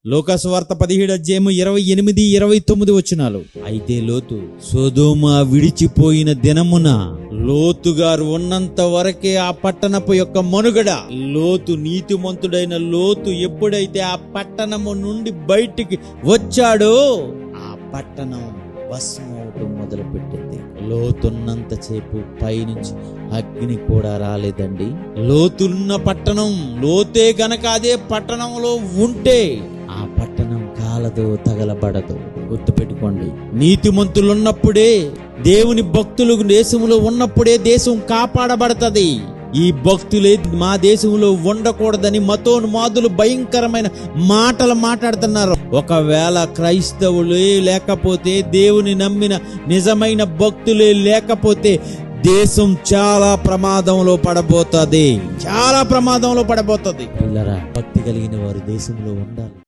లూకాసు వార్త 17:28-29 వచనాలు. అయితే లోతు సొదొమ విడిచిపోయిన దినమున లోతు గారు ఉన్నంత వరకే ఆ పట్టణపు యొక్క మనుగడ. లోతు నీతిమంతుడైన లోతు ఎప్పుడైతే ఆ పట్టణము నుండి బయటికి వచ్చాడో ఆ పట్టణం భస్మం అవటం మొదలు పెట్టింది. లోతున్నంత సేపు పైనుంచి అగ్ని కూడా రాలేదండి. లోతున్న పట్టణం, లోతే గనక అదే పట్టణంలో ఉంటే ఆ పట్టణం కాలదు, తగలబడదు. గుర్తుపెట్టుకోండి, నీతిమంతులున్నప్పుడే, దేవుని భక్తులు దేశంలో ఉన్నప్పుడే దేశం కాపాడబడతది. ఈ భక్తులే మా దేశంలో ఉండకూడదని మతోన్మాదులు భయంకరమైన మాటలు మాట్లాడుతున్నారు. ఒకవేళ క్రైస్తవులే లేకపోతే, దేవుని నమ్మిన నిజమైన భక్తులే లేకపోతే దేశం చాలా ప్రమాదంలో పడబోతుంది. చాలా ప్రమాదంలో పడబోతుంది. పిల్లరా, భక్తి కలిగిన వారు దేశంలో ఉండాలి.